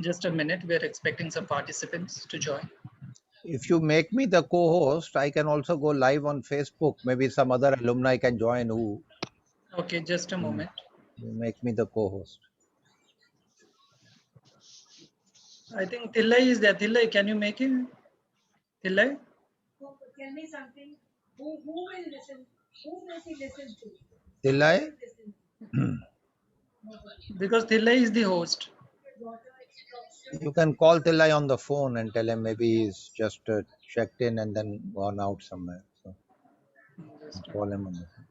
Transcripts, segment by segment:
Just a minute, we're expecting some participants to join. If you make me the co-host, I can also go live on Facebook. Maybe some other alumni can join who Okay, just a moment. make me the co-host. I think Tillai is there. Tillai, can you make him? Tillai? Tell me something. Who will listen? Who does he listen to? Tillai? Because Tillai is the host. You can call Tillai on the phone and tell him maybe he's just checked in and then gone out somewhere. So call him on the phone.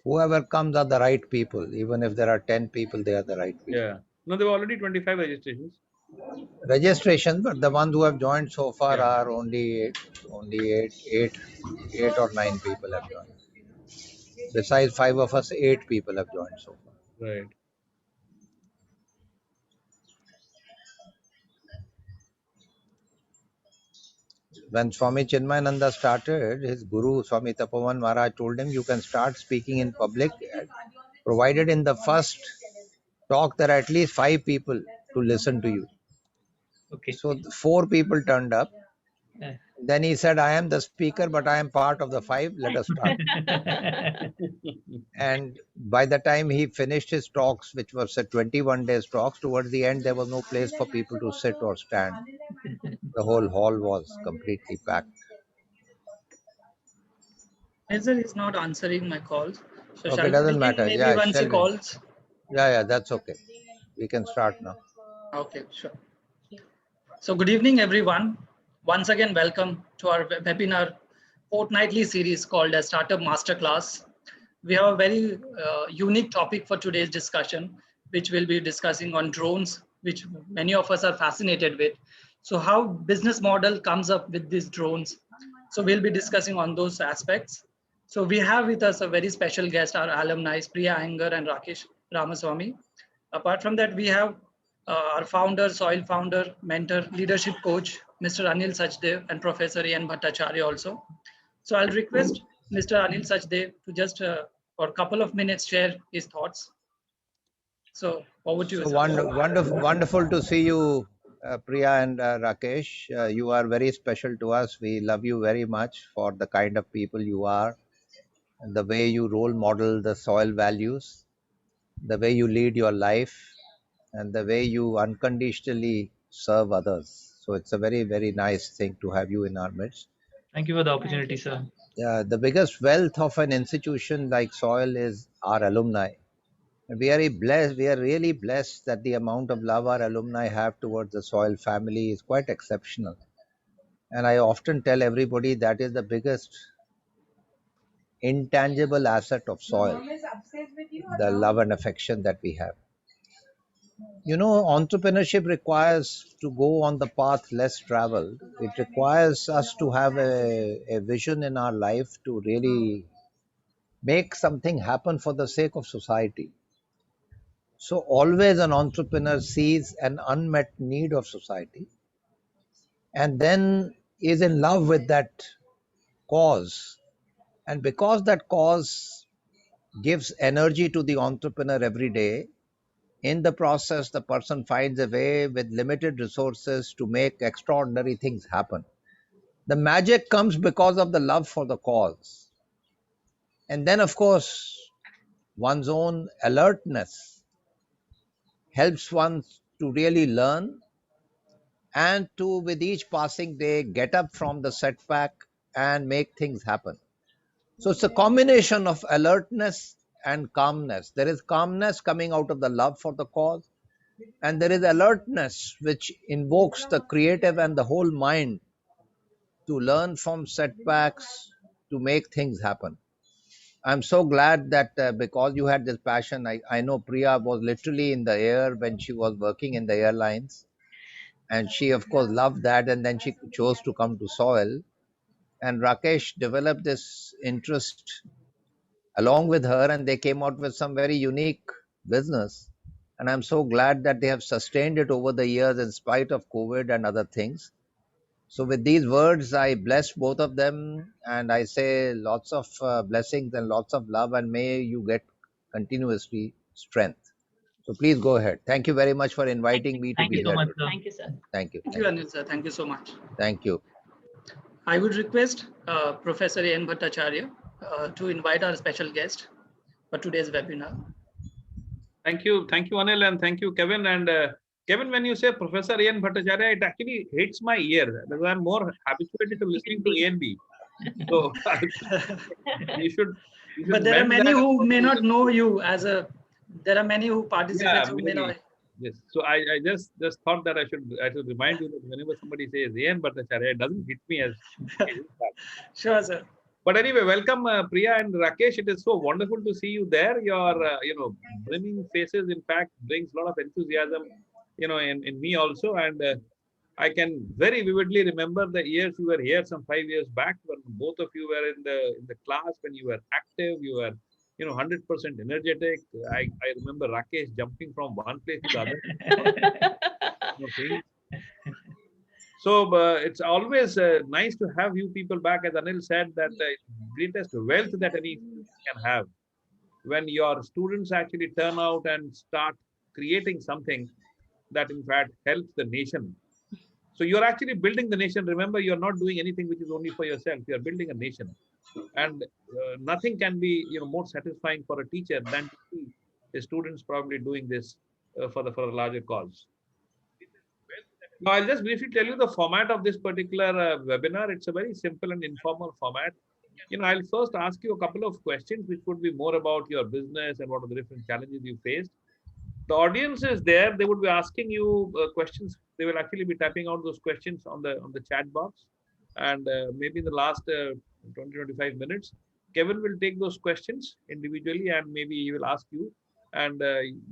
Whoever comes are the right people. Even if there are 10 people, they are the right people. Yeah. No, there were already 25 registrations. Registration, but the ones who have joined so far are only eight or nine people have joined. Besides 5 of us, 8 people have joined so far. Right. When Swami Chinmayananda started, his guru Swami Tapovan Maharaj told him, you can start speaking in public, provided in the first talk there are at least 5 people to listen to you. Okay. So 4 people turned up. Yeah. Then he said, I am the speaker, but I am part of the 5. Let us start. And by the time he finished his talks, which was a 21 days talks, towards the end, there was no place for people to sit or stand. The whole hall was completely packed. Manager is not answering my calls. So Okay, shall doesn't we begin matter. maybe Yeah, once he shall we? calls? Yeah, that's okay. We can start now. Okay, sure. So good evening, everyone. Once again, welcome to our webinar fortnightly series called as Startup Masterclass. We have a very unique topic for today's discussion, which we'll be discussing on drones, which many of us are fascinated with. So how business model comes up with these drones. So we'll be discussing on those aspects. So we have with us a very special guest, our alumni, Priya Iyengar and Rakesh Ramaswamy. Apart from that, we have our founder, soil founder, mentor, leadership coach, Mr. Anil Sachdev and Professor Ian Bhattacharya also. So I'll request Mr. Anil Sachdev to just for a couple of minutes share his thoughts. So over to you, So sir. wonderful to see you, Priya and Rakesh. You are very special to us. We love you very much for the kind of people you are, and the way you role model the soil values, the way you lead your life, and the way you unconditionally serve others. So it's a very, very nice thing to have you in our midst. Thank you for the opportunity, sir. The biggest wealth of an institution like soil is our alumni. We are blessed. We are really blessed that the amount of love our alumni have towards the soil family is quite exceptional. And I often tell everybody that is the biggest intangible asset of soil, the love and affection that we have. You know, entrepreneurship requires to go on the path less traveled. It requires us to have a vision in our life to really make something happen for the sake of society. So always an entrepreneur sees an unmet need of society and then is in love with that cause. And because that cause gives energy to the entrepreneur every day, in the process, the person finds a way with limited resources to make extraordinary things happen. The magic comes because of the love for the cause. And then, of course, one's own alertness helps one to really learn and to, with each passing day, get up from the setback and make things happen. So it's a combination of alertness and calmness. There is calmness coming out of the love for the cause, and there is alertness which invokes the creative and the whole mind to learn from setbacks to make things happen. I'm so glad that because you had this passion, I know Priya was literally in the air when she was working in the airlines, and she of course loved that, and then she chose to come to soil, and Rakesh developed this interest along with her, and they came out with some very unique business. And I'm so glad that they have sustained it over the years in spite of COVID and other things. So with these words, I bless both of them and I say lots of blessings and lots of love, and may you get continuously strength. So please go ahead. Thank you very much for inviting me to Thank you be so here much, today. sir. Thank you, sir. Thank you. Thank you, Anil sir. Thank you so much. Thank you. I would request Professor A.N. Bhattacharya to invite our special guest for today's webinar. Thank you, Anil, and thank you, Kevin. And Kevin, when you say Professor A.N. Bhattacharya, it actually hits my ear because I'm more habituated to listening to A&B. So you should But there are mend many that. who may not know you as a. There are many who participate Yeah, who may maybe. not. Yes. So I just thought that I should remind you that whenever somebody says A.N. Bhattacharya, it doesn't hit me as. Sure, sir. But anyway, welcome Priya and Rakesh. It is so wonderful to see you there. Your brimming faces, in fact, brings a lot of enthusiasm, in me also. And I can very vividly remember the years you were here some 5 years back when both of you were in the class, when you were active, you were 100% energetic. I remember Rakesh jumping from one place to the other. Things. So it's always nice to have you people back. As Anil said, that the greatest wealth that any student can have when your students actually turn out and start creating something that in fact helps the nation. So you're actually building the nation. Remember, you're not doing anything which is only for yourself. You're building a nation, and nothing can be more satisfying for a teacher than to see his students probably doing this for a larger cause. Now, I'll just briefly tell you the format of this particular webinar. It's a very simple and informal format. I'll first ask you a couple of questions, which would be more about your business and what are the different challenges you faced. The audience is there. They would be asking you questions. They will actually be typing out those questions on the chat box. And maybe in the last 20-25 minutes, Kevin will take those questions individually and maybe he will ask you. And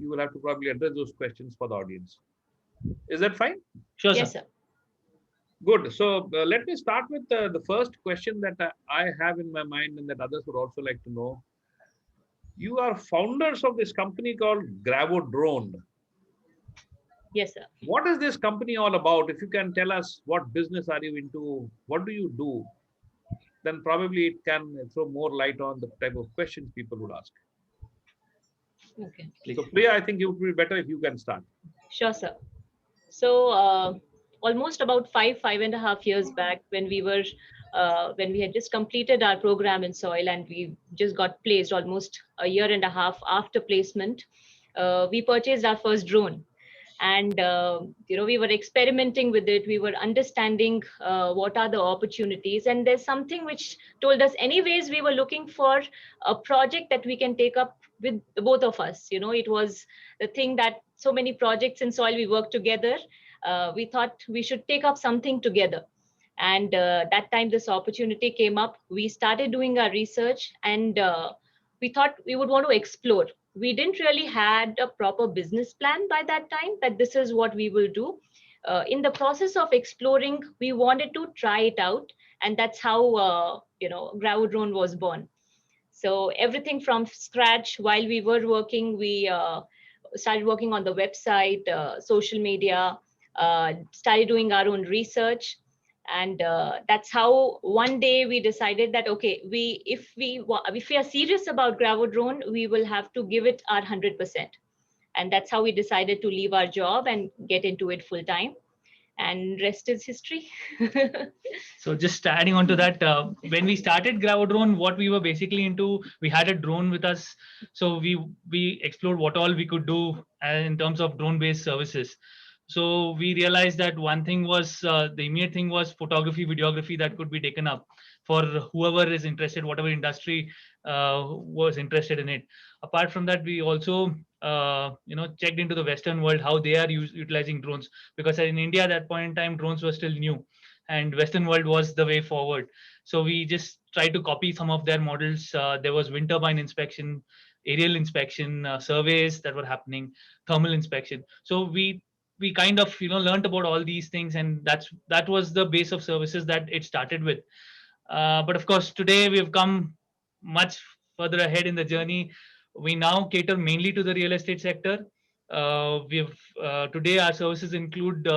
you will have to probably address those questions for the audience. Is that fine? Sure, Yes, sir. sir. Good. So let me start with the first question that I have in my mind and that others would also like to know. You are founders of this company called Gravodrone. Yes, sir. What is this company all about? If you can tell us what business are you into, what do you do, then probably it can throw more light on the type of questions people would ask. Okay. So Priya, I think it would be better if you can start. Sure, sir. So almost about 5.5 years back, when we had just completed our program in soil and we just got placed almost a year and a half after placement, we purchased our first drone. And we were experimenting with it. We were understanding what are the opportunities, and there's something which told us anyways we were looking for a project that we can take up with both of us. It was the thing that so many projects in soil we work together. We thought we should take up something together, and that time this opportunity came up. We started doing our research, and we thought we would want to explore. We didn't really had a proper business plan by that time that this is what we will do. In the process of exploring, we wanted to try it out, and that's how Gravodrone was born. So everything from scratch. While we were working, we started working on the website, social media, started doing our own research. And that's how one day we decided that, okay, if we are serious about Gravodrone, we will have to give it our 100%. And that's how we decided to leave our job and get into it full time. And rest is history. So just adding on to that, when we started Gravodrone, what we were basically into, we had a drone with us. So we explored what all we could do in terms of drone-based services. So we realized that one thing was the immediate thing was photography, videography that could be taken up for whoever is interested, whatever industry was interested in it. Apart from that, we also checked into the Western world how they are utilizing drones, because in India at that point in time drones were still new, and Western world was the way forward. So we just tried to copy some of their models. There was wind turbine inspection, aerial inspection, surveys that were happening, thermal inspection. So we kind of learned about all these things, and that was the base of services that it started with. But of course today we've come much further ahead in the journey. We now cater mainly to the real estate sector. Today our services include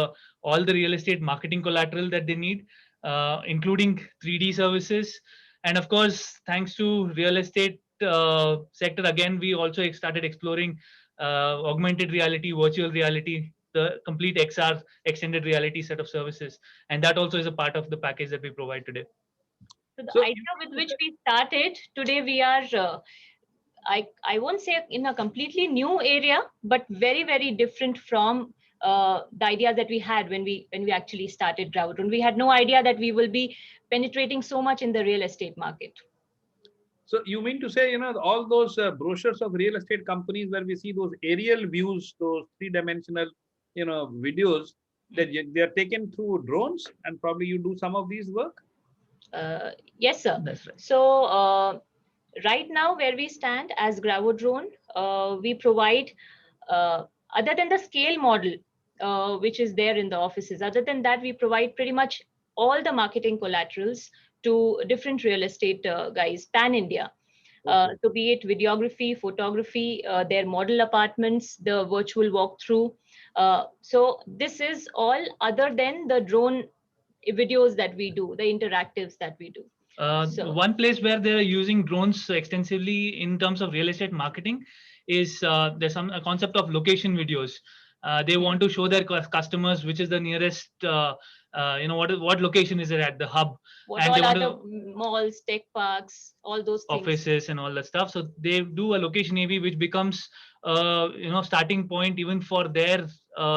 all the real estate marketing collateral that they need, including 3D services. And of course, thanks to real estate sector, again, we also started exploring augmented reality, virtual reality, the complete XR, extended reality set of services. And that also is a part of the package that we provide today. So the So idea with which we started, today we are, I won't say in a completely new area, but very, very different from the idea that we had when we actually started Groudrone. We had no idea that we will be penetrating so much in the real estate market. So you mean to say, all those brochures of real estate companies where we see those aerial views, those three-dimensional, videos, that they are taken through drones, and probably you do some of these work? Yes, sir. That's right. So right now, where we stand as Groudrone, we provide, other than the scale model, which is there in the offices, other than that, we provide pretty much all the marketing collaterals to different real estate guys, pan India. Okay. So be it videography, photography, their model apartments, the virtual walkthrough. So this is all other than the drone videos that we do, the interactives that we do. So- One place where they're using drones extensively in terms of real estate marketing is there's a concept of location videos. They want to show their customers which is the nearest, what location is it at the hub, What and all they want other to malls, tech parks, all those things. offices and all that stuff. So they do a location AV, which becomes starting point even for their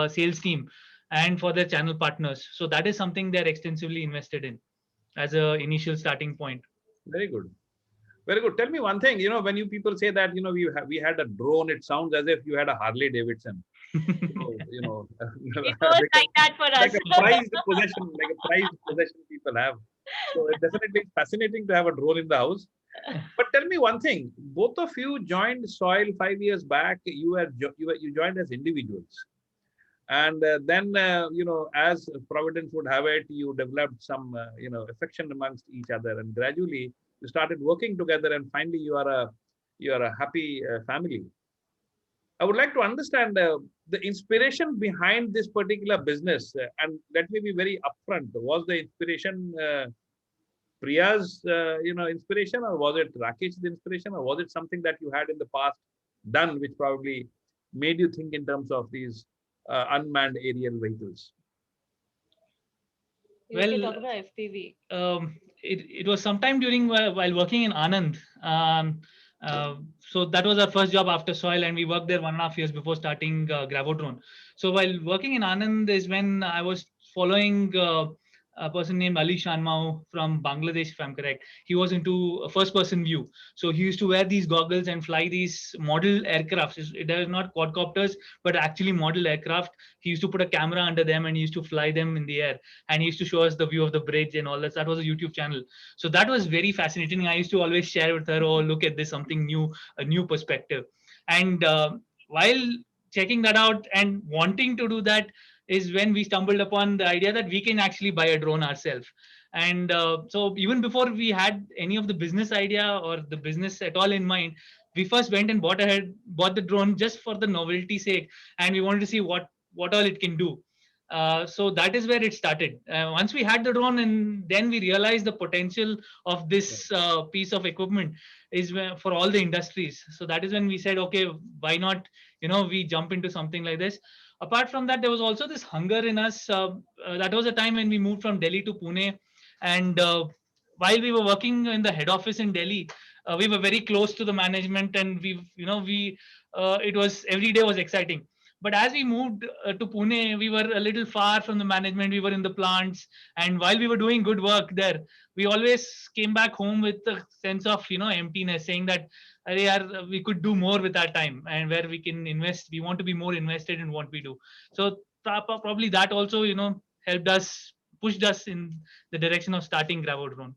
sales team and for their channel partners. So that is something they're extensively invested in as a initial starting point. Very good. Very good. Tell me one thing, when you people say that, we had a drone, it sounds as if you had a Harley Davidson. It was like that for us. like a prized possession people have. So it's definitely fascinating to have a drone in the house. But tell me one thing, both of you joined Soil 5 years back. You joined as individuals. And then, as Providence would have it, you developed some, affection amongst each other, and gradually you started working together, and finally you are a happy family. I would like to understand the inspiration behind this particular business, and let me be very upfront. Was the inspiration Priya's, inspiration, or was it Rakesh's inspiration, or was it something that you had in the past done, which probably made you think in terms of these unmanned aerial vehicles? You can Well, talk about FPV. It was sometime during while working in Anand. So that was our first job after Soil, and we worked there 1.5 years before starting Groudrone. So while working in Anand is when I was following a person named Ali Shanmao from Bangladesh, if I'm correct. He was into a first-person view. So he used to wear these goggles and fly these model aircrafts. They were not quadcopters, but actually model aircraft. He used to put a camera under them and he used to fly them in the air. And he used to show us the view of the bridge and all that. That was a YouTube channel. So that was very fascinating. I used to always share with her, oh, look at this, something new, a new perspective. And while checking that out and wanting to do that is when we stumbled upon the idea that we can actually buy a drone ourselves. And so even before we had any of the business idea or the business at all in mind, we first went and bought the drone just for the novelty sake, and we wanted to see what all it can do. So that is where it started. Once we had the drone, and then we realized the potential of this piece of equipment is for all the industries. So that is when we said, okay, why not, we jump into something like this. Apart from that, there was also this hunger in us. That was a time when we moved from Delhi to Pune. And while we were working in the head office in Delhi, we were very close to the management, and it was every day was exciting. But as we moved to Pune, we were a little far from the management. We were in the plants, and while we were doing good work there, we always came back home with a sense of emptiness, saying that we could do more with our time, and where we can invest. We want to be more invested in what we do. So probably that also helped us, pushed us in the direction of starting Groudrone.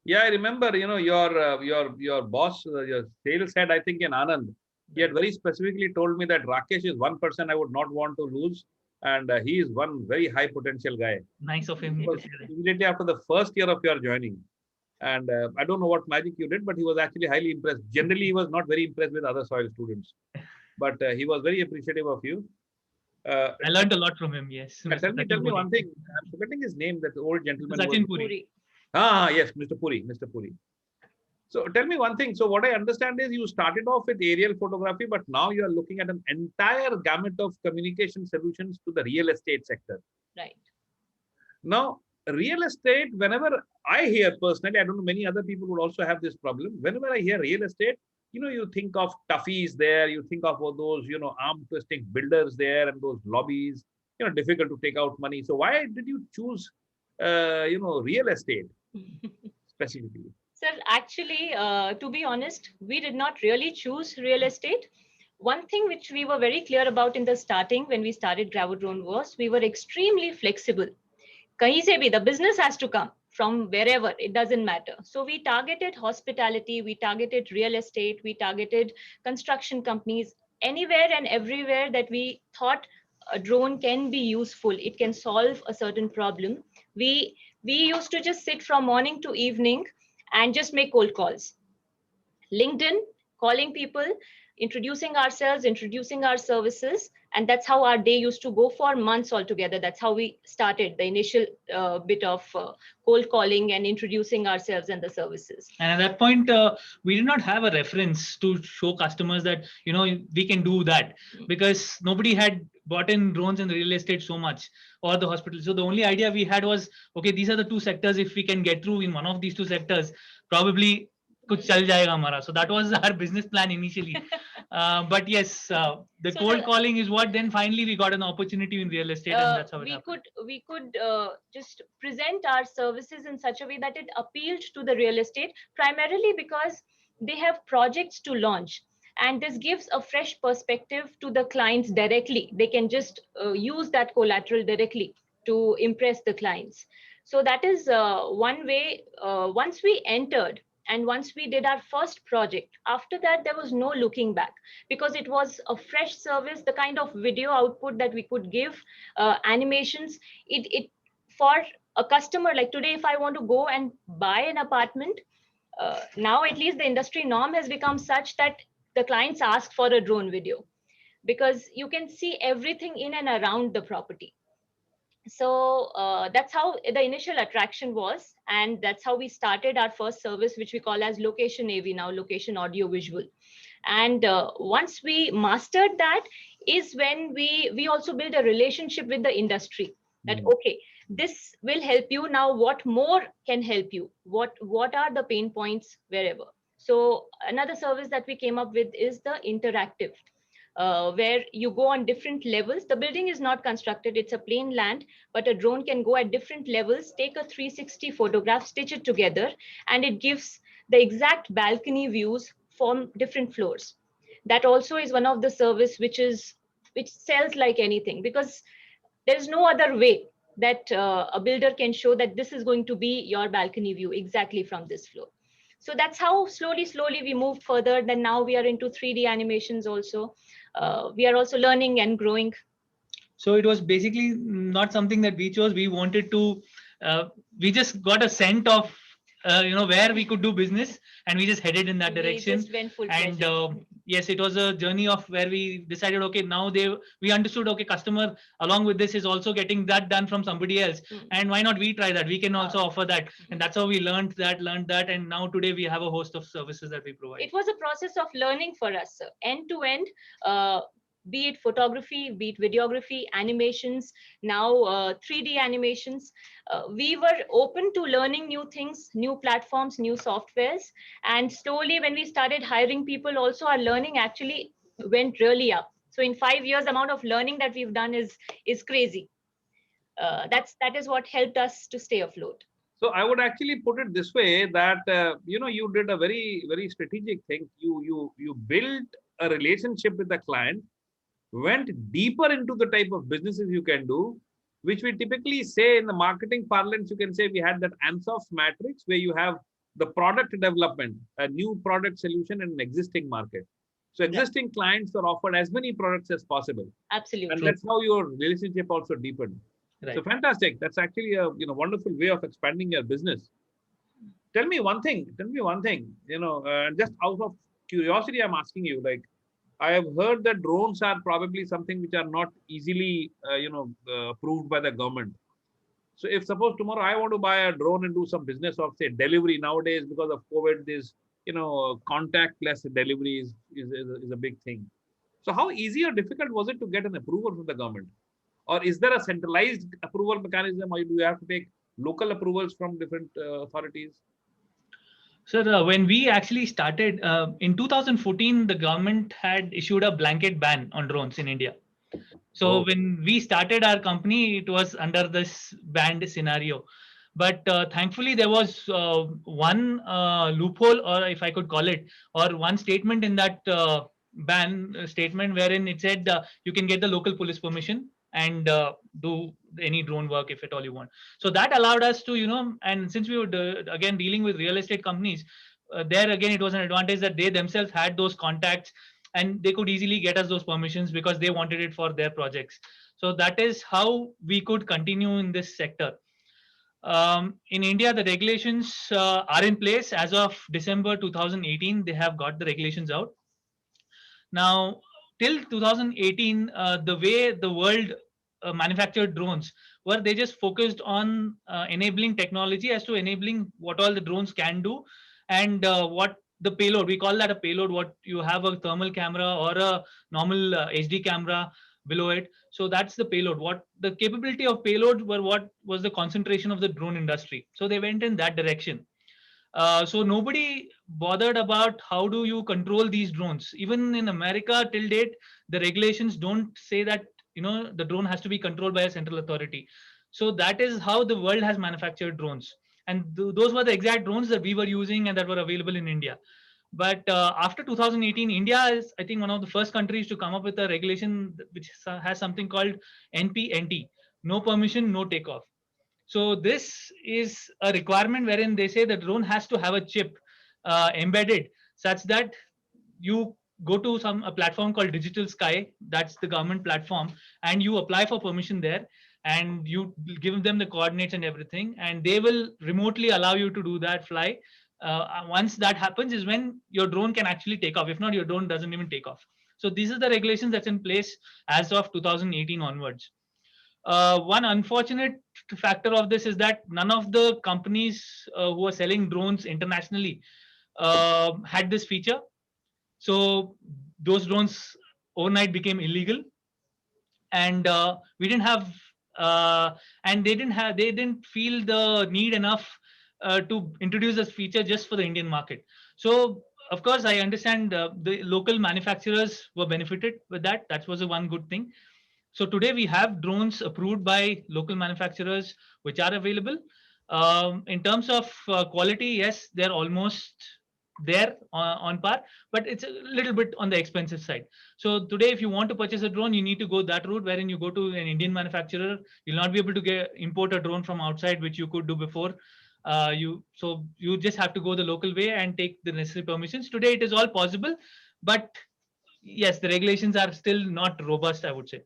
Yeah, I remember, your boss, your sales head, I think in Anand, he had very specifically told me that Rakesh is one person I would not want to lose. And he is one very high potential guy. Nice of him. Immediately after the first year of your joining. And I don't know what magic you did, but he was actually highly impressed. Generally, he was not very impressed with other Soil students. but he was very appreciative of you. I learned a lot from him. Yes. Tell Mr. me, Sachin tell me Puri. one thing. I'm forgetting his name. That old gentleman. who was- Sachin Puri. Puri. Yes, Mr. Puri, Mr. Puri. So tell me one thing. So what I understand is you started off with aerial photography, but now you are looking at an entire gamut of communication solutions to the real estate sector. Right. Now, real estate, whenever I hear personally, I don't know, many other people would also have this problem. Whenever I hear real estate, you think of toughies there, you think of all those, arm twisting builders there and those lobbies, difficult to take out money. So why did you choose, real estate specifically? Sir, actually, to be honest, we did not really choose real estate. One thing which we were very clear about in the starting when we started Gravodrone was we were extremely flexible. Kahin se bhi, the business has to come from wherever, it doesn't matter. So we targeted hospitality, we targeted real estate, we targeted construction companies, anywhere and everywhere that we thought a drone can be useful, it can solve a certain problem. We used to just sit from morning to evening and just make cold calls. LinkedIn, calling people, introducing ourselves, introducing our services. And that's how our day used to go for months altogether. That's how we started the initial bit of cold calling and introducing ourselves and the services. And at that point, we did not have a reference to show customers that, we can do that, because nobody had bought in drones in real estate so much, or the hospital. So the only idea we had was, okay, these are the two sectors. If we can get through in one of these two sectors, probably kuch chal jayega hamara. So that was our business plan initially. But yes, the So cold calling is what then finally we got an opportunity in real estate, and that's how it happened. we could just present our services in such a way that it appealed to the real estate, primarily because they have projects to launch, and this gives a fresh perspective to the clients directly. They can just use that collateral directly to impress the clients. So that is one way. Once we entered and once we did our first project, after that, there was no looking back, because it was a fresh service. The kind of video output that we could give, animations, it for a customer like today, if I want to go and buy an apartment, now at least the industry norm has become such that the clients ask for a drone video, because you can see everything in and around the property. So that's how the initial attraction was, and that's how we started our first service, which we call as location AV, now location audio visual. And once we mastered that is when we also build a relationship with the industry, that okay, this will help you. Now what more can help you? What are the pain points wherever? So another service that we came up with is the interactive, where you go on different levels. The building is not constructed, it's a plain land, but a drone can go at different levels, take a 360 photograph, stitch it together, and it gives the exact balcony views from different floors. That also is one of the service which sells like anything, because there's no other way that a builder can show that this is going to be your balcony view exactly from this floor. So that's how slowly we moved further. Then now we are into 3D animations also. We are also learning and growing. So it was basically not something that we chose. We wanted to, we just got a scent of, where we could do business, and we just headed in that direction. We just went full And pleasure. yes, it was a journey of where we decided, okay, now we understood, okay, customer along with this is also getting that done from somebody else. And why not we try that? We can also offer that. And that's how we learned that. And now today we have a host of services that we provide. It was a process of learning for us, end to end, be it photography, be it videography, animations, now 3D animations. We were open to learning new things, new platforms, new softwares. And slowly when we started hiring people, also our learning actually went really up. So in 5 years, the amount of learning that we've done is crazy. That is what helped us to stay afloat. So I would actually put it this way, that you did a very, very strategic thing. You built a relationship with the client, went deeper into the type of businesses you can do, which we typically say in the marketing parlance. You can say we had that Ansoff matrix, where you have the product development, a new product solution in an existing market. So existing clients are offered as many products as possible. Absolutely. And that's how your relationship also deepened. Right. So fantastic. That's actually a wonderful way of expanding your business. Tell me one thing. Just out of curiosity, I'm asking you, like, I have heard that drones are probably something which are not easily, approved by the government. So if suppose tomorrow I want to buy a drone and do some business of say delivery nowadays because of COVID, this contactless delivery is a big thing. So how easy or difficult was it to get an approval from the government? Or is there a centralized approval mechanism, or do you have to take local approvals from different authorities? Sir, when we actually started in 2014, the government had issued a blanket ban on drones in India. So Oh. when we started our company, it was under this banned scenario. But thankfully, there was one loophole, or if I could call it, or one statement in that ban statement wherein it said you can get the local police permission and do any drone work if at all you want. So that allowed us to, and since we were again dealing with real estate companies, there again it was an advantage that they themselves had those contacts and they could easily get us those permissions because they wanted it for their projects. So that is how we could continue in this sector. In India, the regulations are in place as of December 2018. They have got the regulations out. Now, till 2018, the way the world manufactured drones were they just focused on enabling technology as to enabling what all the drones can do and what the payload, we call that a payload, what you have a thermal camera or a normal HD camera below it. So that's the payload. What the capability of payload were what was the concentration of the drone industry. So they went in that direction. So nobody bothered about how do you control these drones. Even in America, till date, the regulations don't say that the drone has to be controlled by a central authority. So that is how the world has manufactured drones, and those were the exact drones that we were using and that were available in India. But after 2018, India is, I think, one of the first countries to come up with a regulation which has something called NPNT: no permission, no takeoff. So this is a requirement wherein they say the drone has to have a chip embedded such that you go to a platform called Digital Sky, that's the government platform, and you apply for permission there and you give them the coordinates and everything, and they will remotely allow you to do that fly. Once that happens is when your drone can actually take off. If not, your drone doesn't even take off. So these are the regulations that's in place as of 2018 onwards. One unfortunate factor of this is that none of the companies who are selling drones internationally had this feature. So those drones overnight became illegal, and we didn't have, and they didn't feel the need enough to introduce this feature just for the Indian market. So of course, I understand the local manufacturers were benefited with that. That was a one good thing. So today we have drones approved by local manufacturers, which are available. In terms of quality, yes, they're almost there on par, but it's a little bit on the expensive side. So today, if you want to purchase a drone, you need to go that route, wherein you go to an Indian manufacturer. You'll not be able to import a drone from outside, which you could do before. So you just have to go the local way and take the necessary permissions. Today, it is all possible, but yes, the regulations are still not robust, I would say.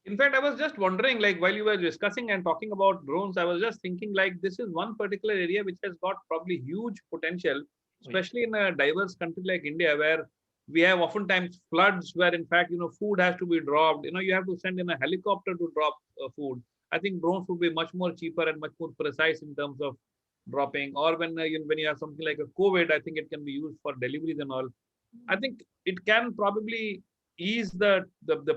In fact, I was just wondering, like while you were discussing and talking about drones, I was just thinking like this is one particular area which has got probably huge potential, especially in a diverse country like India, where we have oftentimes floods where in fact, food has to be dropped. You have to send in a helicopter to drop food. I think drones would be much more cheaper and much more precise in terms of dropping. Or when you have something like a COVID, I think it can be used for deliveries and all. I think it can probably ease the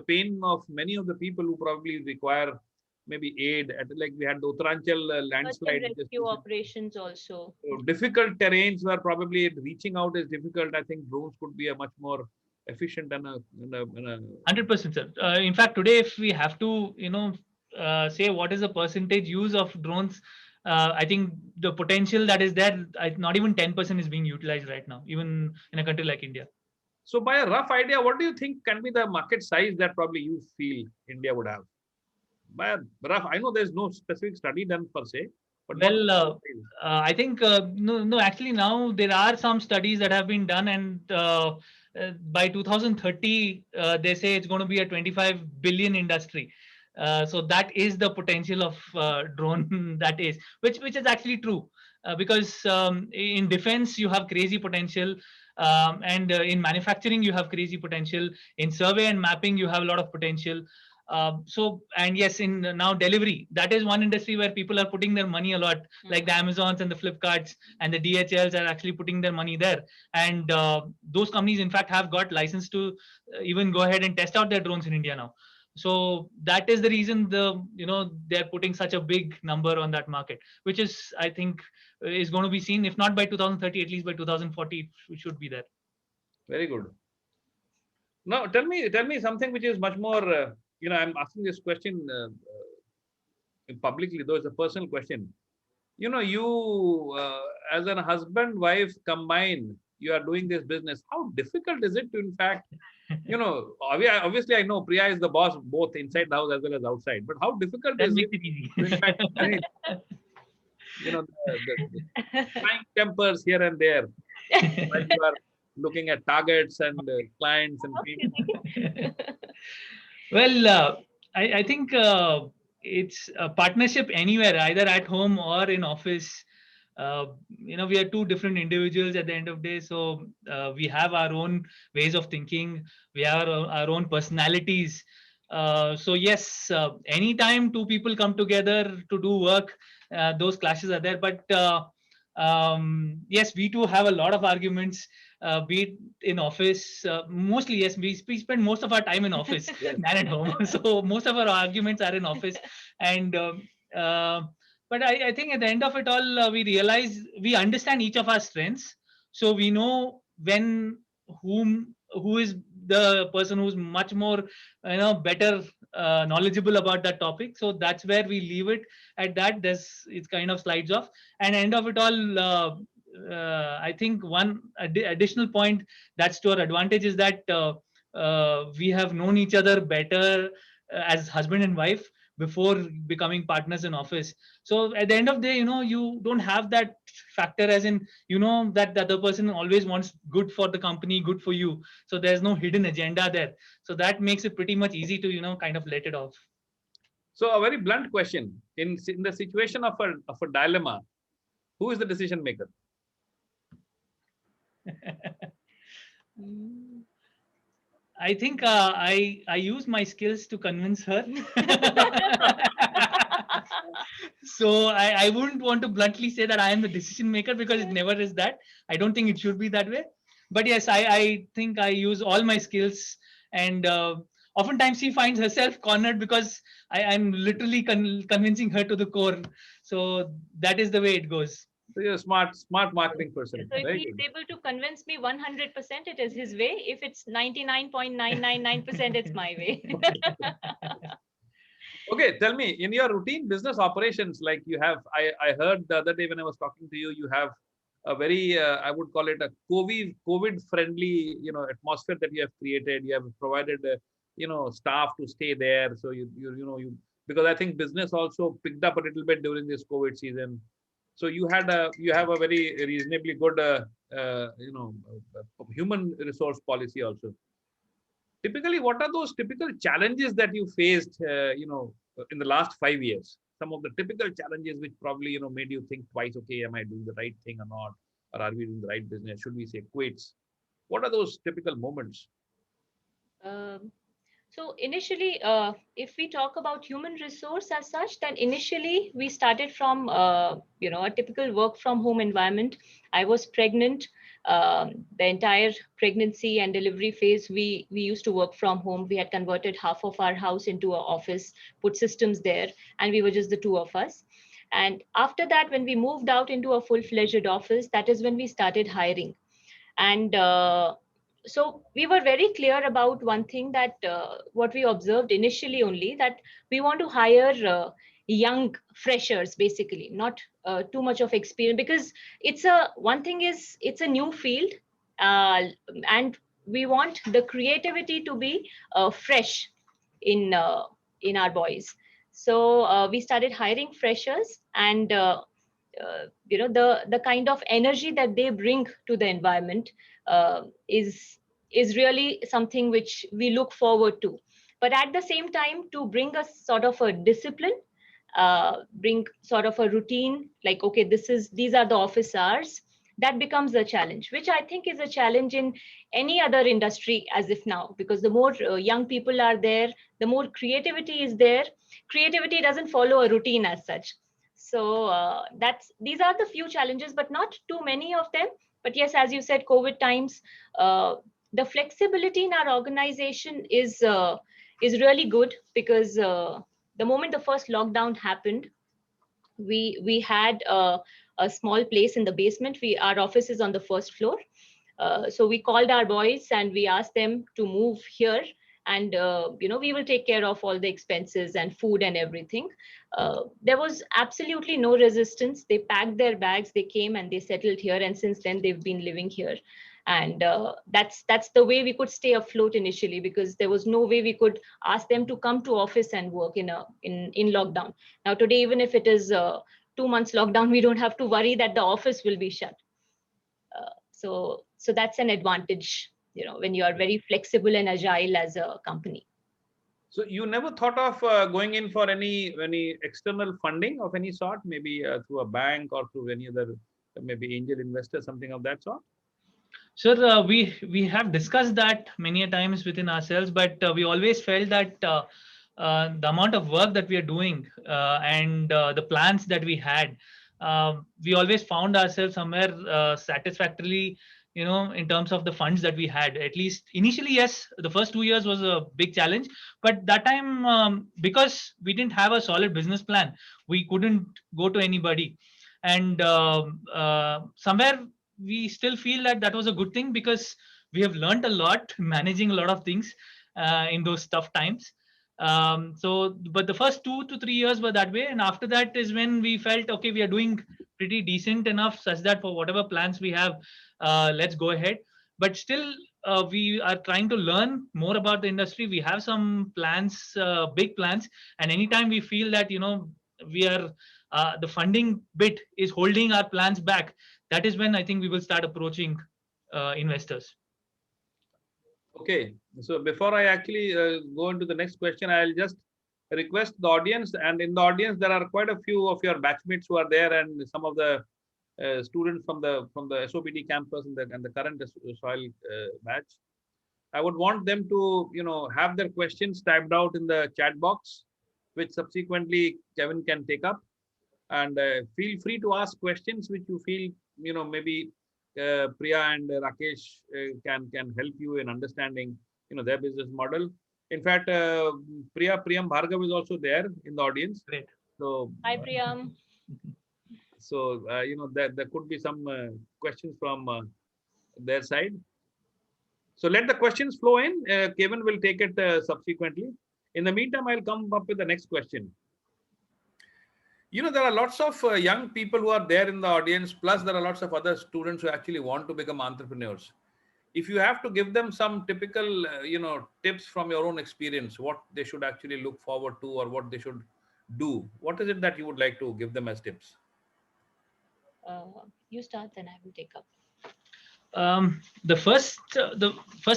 pain of many of the people who probably require maybe aid. Like we had the Uttaranchal landslide. Rescue operations also. So difficult terrains where probably reaching out is difficult. I think drones could be a much more efficient and 100%, sir. In fact, today, if we have to, say what is the percentage use of drones, I think the potential that is there, not even 10% is being utilized right now, even in a country like India. So by a rough idea, what do you think can be the market size that probably you feel India would have? By a rough, I know there's no specific study done per se, but well, I think no. Actually, now there are some studies that have been done, and by 2030, they say it's going to be a 25 billion industry. So that is the potential of drone. That is, which is actually true, because in defense you have crazy potential. And in manufacturing, you have crazy potential. In survey and mapping, you have a lot of potential. And yes, in now delivery, that is one industry where people are putting their money a lot, like the Amazons and the Flipkarts and the DHLs are actually putting their money there. And those companies, in fact, have got license to even go ahead and test out their drones in India now. So that is the reason they're putting such a big number on that market, which is, I think, is going to be seen, if not by 2030, at least by 2040, it should be there. Very good. Now, tell me something which is much more, I'm asking this question publicly, though it's a personal question. You as a husband, wife combined, you are doing this business. How difficult is it to, in fact, obviously I know Priya is the boss both inside the house as well as outside, but how difficult That is makes it it easy. to, in fact, the trying tempers here and there while you are looking at targets and clients and people? Well, I think it's a partnership anywhere, either at home or in office. We are two different individuals at the end of the day. So we have our own ways of thinking. We have our own personalities. So yes, anytime two people come together to do work, those clashes are there. But yes, we too have a lot of arguments. Be it in office, mostly yes, we spend most of our time in office than at home. So most of our arguments are in office, and but I think at the end of it all, we understand each of our strengths, so we know who is the person who's much more better knowledgeable about that topic. So that's where we leave it at that. It's kind of slides off, and end of it all. I think one additional point that's to our advantage is that we have known each other better as husband and wife before becoming partners in office. So at the end of the day, you don't have that factor, as in, that the other person always wants good for the company, good for you. So there's no hidden agenda there. So that makes it pretty much easy to, kind of let it off. So a very blunt question: in the situation of a dilemma, who is the decision maker? I think I use my skills to convince her. So I wouldn't want to bluntly say that I am the decision maker, because it never is that. I don't think it should be that way. But yes, I think I use all my skills, and oftentimes she finds herself cornered because I'm literally convincing her to the core. So that is the way it goes. So you're a smart marketing person. So if he's able to convince me 100%, it is his way. If it's 99.999%, it's my way. Okay, tell me, in your routine business operations, like you have, I heard the other day when I was talking to you, you have a very, I would call it a COVID friendly, atmosphere that you have created. You have provided, staff to stay there. So because I think business also picked up a little bit during this COVID season. So you have a very reasonably good, human resource policy also. Typically, what are those typical challenges that you faced, in the last 5 years? Some of the typical challenges which probably, made you think twice, okay, am I doing the right thing or not? Or are we doing the right business? Should we say quits? What are those typical moments? So initially, if we talk about human resource as such, then initially we started from, a typical work from home environment. I was pregnant. The entire pregnancy and delivery phase, we used to work from home. We had converted half of our house into an office, put systems there, and we were just the two of us. And after that, when we moved out into a full-fledged office, that is when we started hiring. And so we were very clear about one thing, that what we observed initially only, that we want to hire young freshers, basically, not too much of experience, because it's a new field, and we want the creativity to be fresh in our boys. So we started hiring freshers, and the kind of energy that they bring to the environment is really something which we look forward to. But at the same time, to bring a sort of a discipline, bring sort of a routine, like, okay, these are the office hours, that becomes a challenge, which I think is a challenge in any other industry as if now, because the more young people are there, the more creativity is there. Creativity doesn't follow a routine as such. So these are the few challenges, but not too many of them. But yes, as you said, COVID times, the flexibility in our organization is really good, because the moment the first lockdown happened, we had a small place in the basement. Our office is on the first floor. So we called our boys and we asked them to move here, and we will take care of all the expenses and food and everything. There was absolutely no resistance. They packed their bags, they came and they settled here, and since then they've been living here. And that's the way we could stay afloat initially, because there was no way we could ask them to come to office and work in lockdown. Now today, even if it is 2 months lockdown, we don't have to worry that the office will be shut. So that's an advantage, when you are very flexible and agile as a company. So you never thought of going in for any external funding of any sort, maybe through a bank or through any other, maybe angel investor, something of that sort? Sir, we have discussed that many a times within ourselves, but we always felt that the amount of work that we are doing and the plans that we had, we always found ourselves somewhere satisfactorily, in terms of the funds that we had. At least initially, yes, the first 2 years was a big challenge, but that time, because we didn't have a solid business plan, we couldn't go to anybody. And somewhere we still feel that that was a good thing, because we have learned a lot managing a lot of things in those tough times. But the first 2 to 3 years were that way, and after that is when we felt, okay, we are doing pretty decent enough such that for whatever plans we have, let's go ahead. But still, we are trying to learn more about the industry. We have some plans, big plans, and anytime we feel that we are the funding bit is holding our plans back, that is when I think we will start approaching investors. Okay, so before I actually go into the next question, I'll just request the audience, and in the audience there are quite a few of your batchmates who are there, and some of the students from the SOPT campus and the current soil batch. I would want them to have their questions typed out in the chat box, which subsequently Kevin can take up, and feel free to ask questions which you feel maybe Priya and Rakesh can help you in understanding their business model. In fact, Priyam Bhargav is also there in the audience. Great. So Hi, Priyam. So there could be some questions from their side. So let the questions flow in. Kevin will take it subsequently. In the meantime, I'll come up with the next question. There are lots of young people who are there in the audience, plus there are lots of other students who actually want to become entrepreneurs. If you have to give them some typical, tips from your own experience, what they should actually look forward to or what they should do, what is it that you would like to give them as tips? You start, then I will take up. The first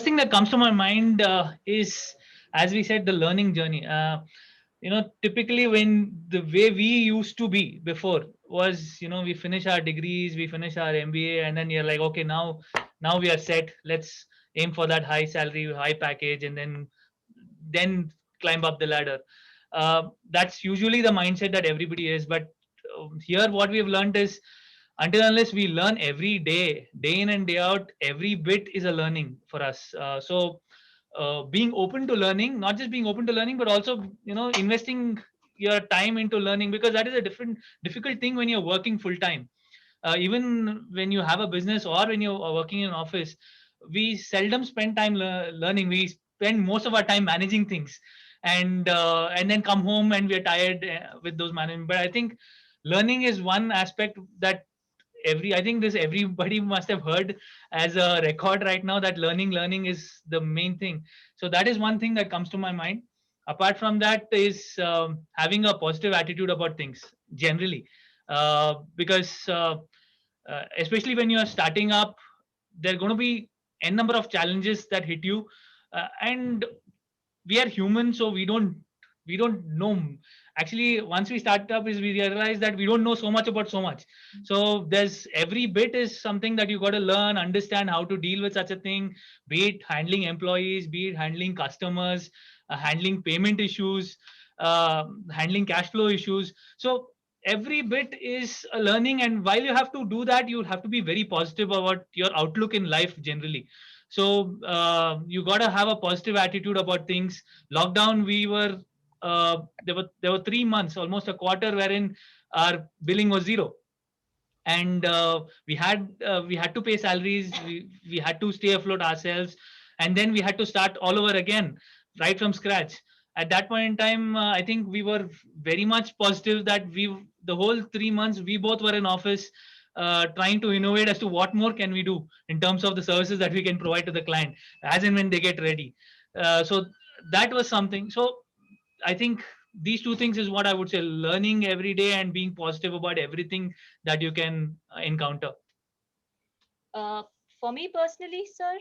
thing that comes to my mind is, as we said, the learning journey. Typically when the way we used to be before was, we finish our degrees, we finish our MBA, and then you're like, okay, now we are set. Let's aim for that high salary, high package, and then climb up the ladder. That's usually the mindset that everybody is. But here, what we have learned is, until unless we learn every day in and day out, every bit is a learning for us. So being open to learning, not just being open to learning, but also investing your time into learning, because that is a difficult thing when you're working full time. Even when you have a business or when you're working in an office, we seldom spend time learning. We spend most of our time managing things, and then come home and we're tired with those management. But I think learning is one aspect that I think everybody must have heard as a record right now, that learning is the main thing. So that is one thing that comes to my mind. Apart from that is having a positive attitude about things generally, because especially when you are starting up, there are going to be n number of challenges that hit you, and we are human, so we don't know actually once we started up is we realized that we don't know so much about so much. So there's every bit is something that you got to learn, understand how to deal with such a thing, be it handling employees, be it handling customers, handling payment issues, handling cash flow issues. So every bit is a learning, and while you have to do that, you have to be very positive about your outlook in life generally. So you got to have a positive attitude about things. Lockdown, we were there were 3 months, almost a quarter, wherein our billing was zero, and we had to pay salaries, we had to stay afloat ourselves, and then we had to start all over again, right from scratch. At that point in time, I think we were very much positive that the whole 3 months we both were in office, trying to innovate as to what more can we do in terms of the services that we can provide to the client as and when they get ready. So that was something. So I think these two things is what I would say: learning every day and being positive about everything that you can encounter. Uh, for me personally, sir,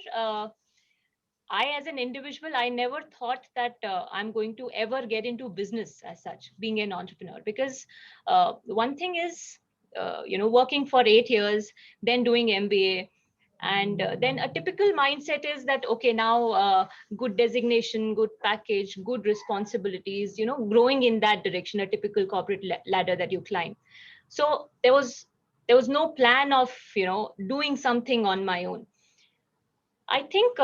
I, as an individual, I never thought that I'm going to ever get into business as such, being an entrepreneur. Because one thing is, working for 8 years, then doing MBA, and then a typical mindset is that okay, now good designation, good package, good responsibilities, growing in that direction, a typical corporate ladder that you climb. So there was no plan of doing something on my own. I think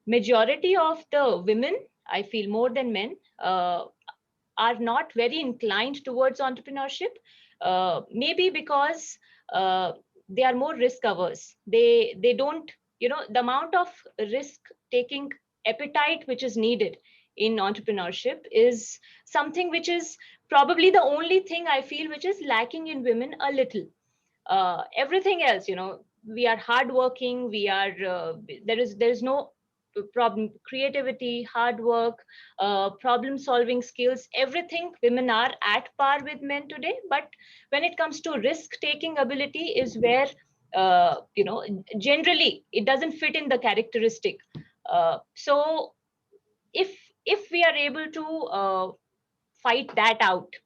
majority of the women, I feel more than men, are not very inclined towards entrepreneurship. Maybe because they are more risk averse. They don't, the amount of risk taking appetite which is needed in entrepreneurship is something which is probably the only thing I feel which is lacking in women a little. Everything else, we are hardworking. We are there is no problem, creativity, hard work, problem solving skills, everything women are at par with men today. But when it comes to risk taking ability is where generally it doesn't fit in the characteristic. So if we are able to fight that out,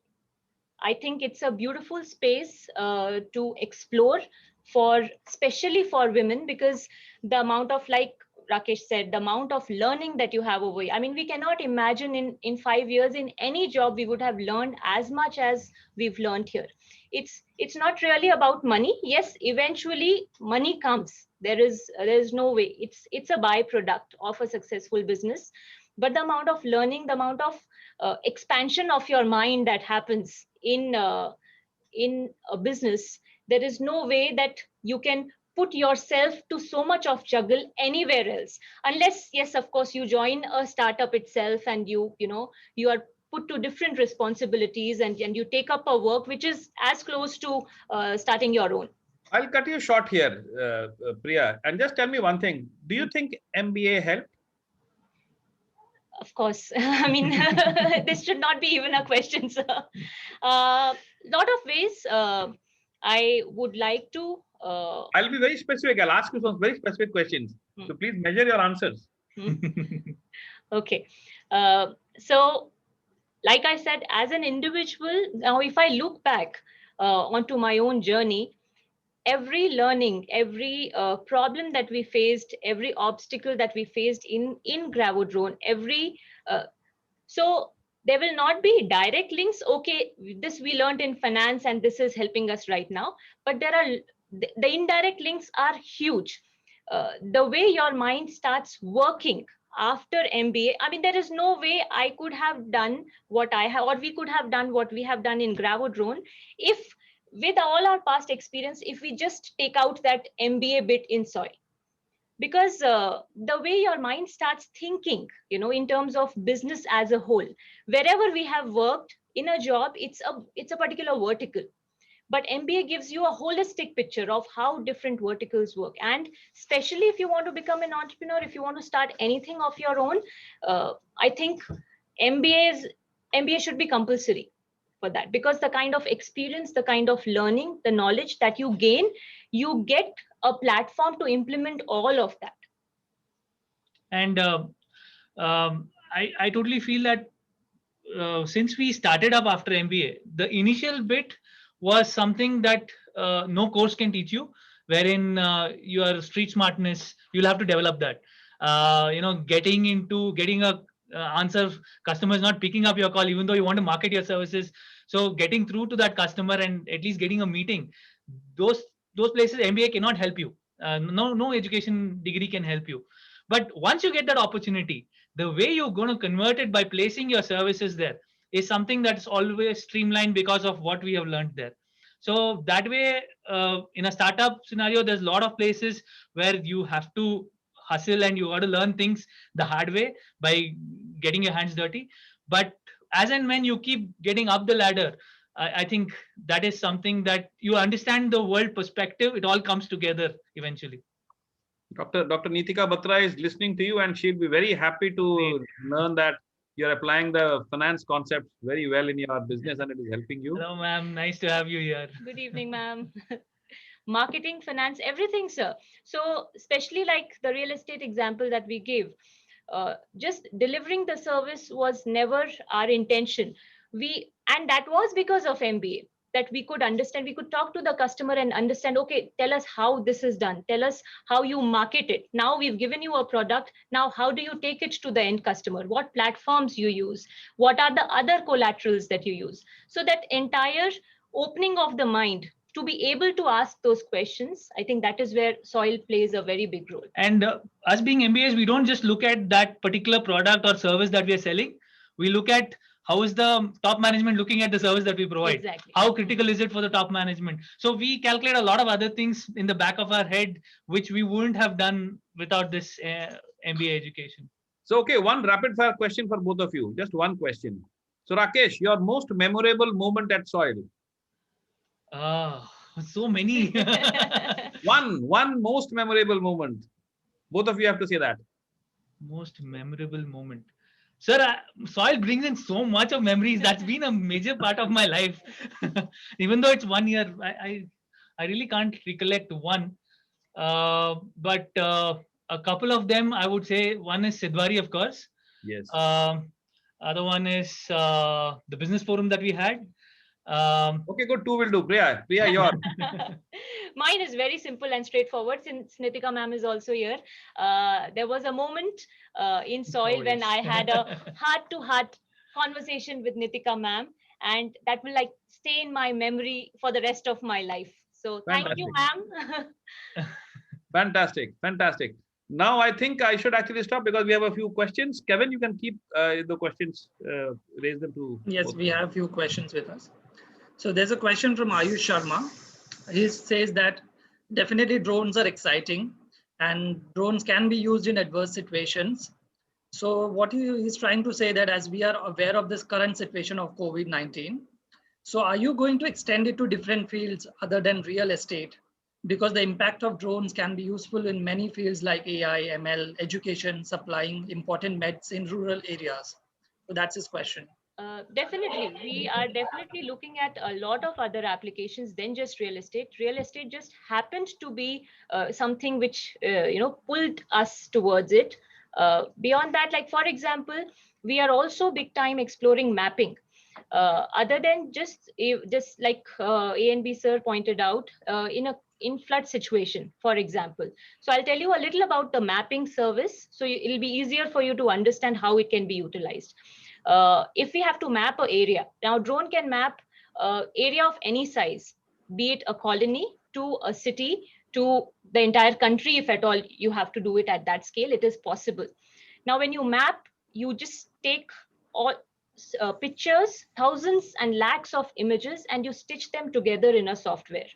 I think it's a beautiful space to explore, for especially for women, because the amount of, like Rakesh said, the amount of learning that you have over here. I mean, we cannot imagine in 5 years in any job we would have learned as much as we've learned here. It's not really about money. Yes, eventually money comes. There is no way. It's a byproduct of a successful business. But the amount of learning, the amount of expansion of your mind that happens in a business, there is no way that you can put yourself to so much of juggle anywhere else, unless, yes, of course, you join a startup itself and you are put to different responsibilities, and you take up a work which is as close to starting your own. I'll cut you short here, Priya, and just tell me one thing. Do you think MBA helped? Of course. I mean, this should not be even a question, sir. Lot of ways. I would like to. I'll be very specific. I'll ask you some very specific questions. So please measure your answers. Okay. So, like I said, as an individual, now if I look back onto my own journey, every learning, every problem that we faced, every obstacle that we faced in Gravodrone, so there will not be direct links. Okay, this we learned in finance and this is helping us right now, but there are the indirect links are huge. The way your mind starts working after MBA, I mean, there is no way I could have done what I have, or we could have done what we have done in Gravodrone if, with all our past experience, if we just take out that MBA bit in soil. Because the way your mind starts thinking, in terms of business as a whole, wherever we have worked in a job, it's a particular vertical. But MBA gives you a holistic picture of how different verticals work. And especially if you want to become an entrepreneur, if you want to start anything of your own, I think MBA should be compulsory for that, because the kind of experience, the kind of learning, the knowledge that you gain, you get a platform to implement all of that. And I totally feel that since we started up after MBA, the initial bit was something that no course can teach you, wherein your street smartness, you'll have to develop that. Getting a answer, customer is not picking up your call, even though you want to market your services. So getting through to that customer and at least getting a meeting, those those places MBA cannot help you. No education degree can help you. But once you get that opportunity, the way you're going to convert it by placing your services there is something that's always streamlined because of what we have learned there. So that way, in a startup scenario, there's a lot of places where you have to hustle and you got to learn things the hard way by getting your hands dirty. But as and when you keep getting up the ladder, I think that is something that you understand the world perspective. It all comes together eventually. Dr. Neetika Batra is listening to you, and she'll be very happy to learn that you're applying the finance concepts very well in your business and it is helping you. Hello, ma'am. Nice to have you here. Good evening, ma'am. Marketing, finance, everything, sir. So especially like the real estate example that we give, just delivering the service was never our intention. And that was because of MBA, that we could understand, we could talk to the customer and understand, okay, tell us how this is done. Tell us how you market it. Now we've given you a product. Now, how do you take it to the end customer? What platforms you use? What are the other collaterals that you use? So that entire opening of the mind to be able to ask those questions, I think that is where Soil plays a very big role. And us being MBAs, we don't just look at that particular product or service that we are selling. We look at how is the top management looking at the service that we provide? Exactly. How critical is it for the top management? So we calculate a lot of other things in the back of our head, which we wouldn't have done without this MBA education. So, okay, one rapid fire question for both of you. Just one question. So, Rakesh, your most memorable moment at Soil? So many. One most memorable moment. Both of you have to say that. Most memorable moment. Sir, Soil brings in so much of memories. That's been a major part of my life. Even though it's 1 year, I really can't recollect one. But a couple of them, I would say, one is Sidwari, of course. Yes. Other one is the business forum that we had. Okay, good. Two will do. Priya, yours. Mine is very simple and straightforward, since Neetika ma'am is also here. There was a moment in Soil when I had a heart-to-heart conversation with Neetika ma'am, and that will like stay in my memory for the rest of my life. So thank you, ma'am. Fantastic. Now I think I should actually stop because we have a few questions. Kevin, you can keep the questions, raise them to. Yes, we have a few questions with us. So there's a question from Ayush Sharma. He says that definitely drones are exciting and drones can be used in adverse situations. So what he's trying to say that as we are aware of this current situation of COVID-19, so are you going to extend it to different fields other than real estate? Because the impact of drones can be useful in many fields like AI, ML, education, supplying important meds in rural areas. So that's his question. Definitely. We are definitely looking at a lot of other applications than just real estate. Real estate just happened to be something which, pulled us towards it. Beyond that, like, for example, we are also big time exploring mapping. Other than just like A and B sir pointed out, in flood situation, for example. So I'll tell you a little about the mapping service. So it'll be easier for you to understand how it can be utilized. If we have to map an area, now drone can map area of any size, be it a colony to a city to the entire country. If at all you have to do it at that scale, it is possible. Now, when you map, you just take all pictures, thousands and lakhs of images, and you stitch them together in a software.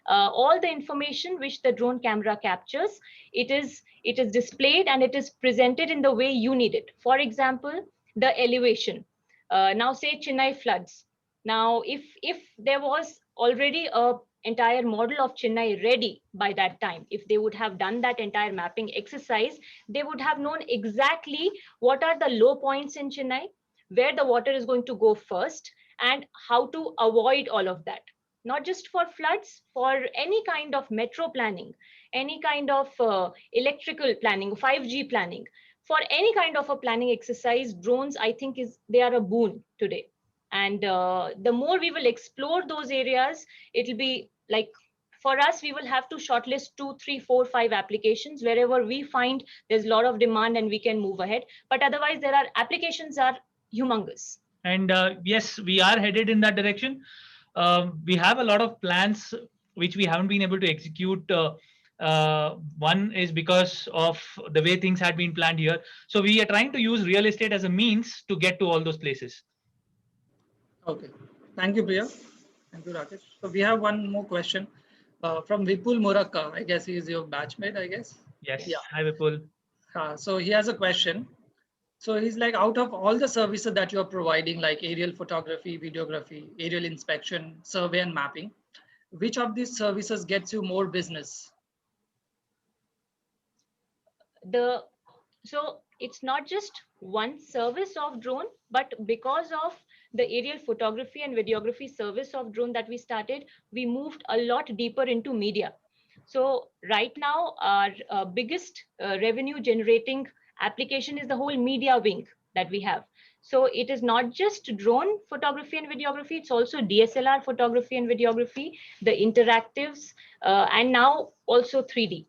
All the information which the drone camera captures, it is displayed and it is presented in the way you need it. For example, the elevation. Now say Chennai floods. Now, if there was already a entire model of Chennai ready by that time, if they would have done that entire mapping exercise, they would have known exactly what are the low points in Chennai, where the water is going to go first, and how to avoid all of that. Not just for floods, for any kind of metro planning, any kind of electrical planning, 5G planning, for any kind of a planning exercise, drones, I think they are a boon today. And the more we will explore those areas, it'll be like, for us, we will have to shortlist 2, 3, 4, 5 applications wherever we find there's a lot of demand and we can move ahead. But otherwise, there are applications are humongous. And yes, we are headed in that direction. We have a lot of plans which we haven't been able to execute. One is because of the way things had been planned here. So we are trying to use real estate as a means to get to all those places. Okay. Thank you, Priya. Thank you, Rakesh. So we have one more question from Vipul Muraka. I guess he is your batchmate, I guess. Yes. Yeah. Hi, Vipul. So he has a question. So he's like, out of all the services that you're providing, like aerial photography, videography, aerial inspection, survey and mapping, which of these services gets you more business? So it's not just one service of drone, but because of the aerial photography and videography service of drone that we started, we moved a lot deeper into media. So right now, our biggest revenue generating application is the whole media wing that we have. So it is not just drone photography and videography, it's also DSLR photography and videography, the interactives, and now also 3D.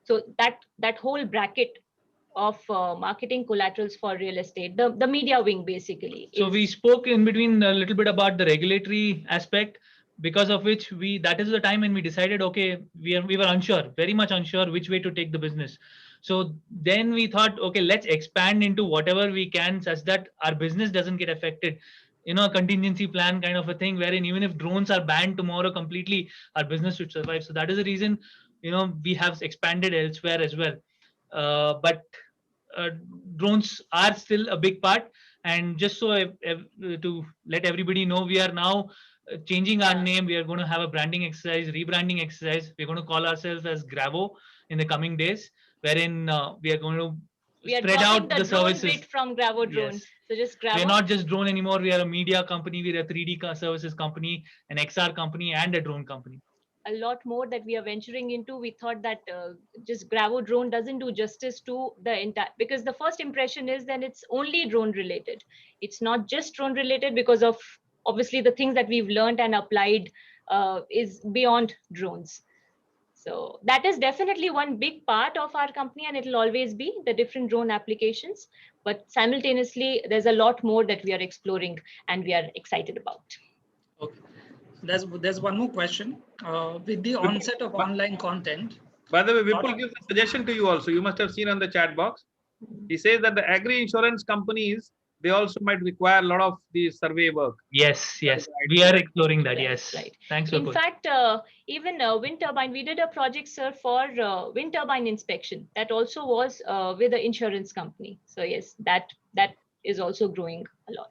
So that whole bracket of marketing collaterals for real estate, the media wing basically. So we spoke in between a little bit about the regulatory aspect, because of which that is the time when we decided, okay, we were unsure, very much unsure which way to take the business. So then we thought, okay, let's expand into whatever we can such that our business doesn't get affected. A contingency plan kind of a thing, wherein even if drones are banned tomorrow completely, our business should survive. So that is the reason, we have expanded elsewhere as well. But drones are still a big part. And just so to let everybody know, we are now changing our name. We are going to have a branding exercise, rebranding exercise. We're going to call ourselves as Gravo in the coming days, wherein we are going to spread out the services bit from Gravo drone. Yes. So just Gravo. We're not just drone anymore. We are a media company. We're a 3D services company, an XR company, and a drone company. A lot more that we are venturing into. We thought that just Gravo drone doesn't do justice to the entire, because the first impression is then it's only drone related. It's not just drone related, because of obviously the things that we've learned and applied is beyond drones. So that is definitely one big part of our company, and it'll always be the different drone applications. But simultaneously, there's a lot more that we are exploring and we are excited about. Okay. There's one more question. With the onset of online content. By the way, Vipul gives a suggestion to you also. You must have seen on the chat box. He says that the agri insurance companies, they also might require a lot of the survey work. Yes. We are exploring that. Yes. Right. Thanks, In Vipul. fact, even wind turbine, we did a project, sir, for wind turbine inspection. That also was with the insurance company. So yes, that is also growing a lot.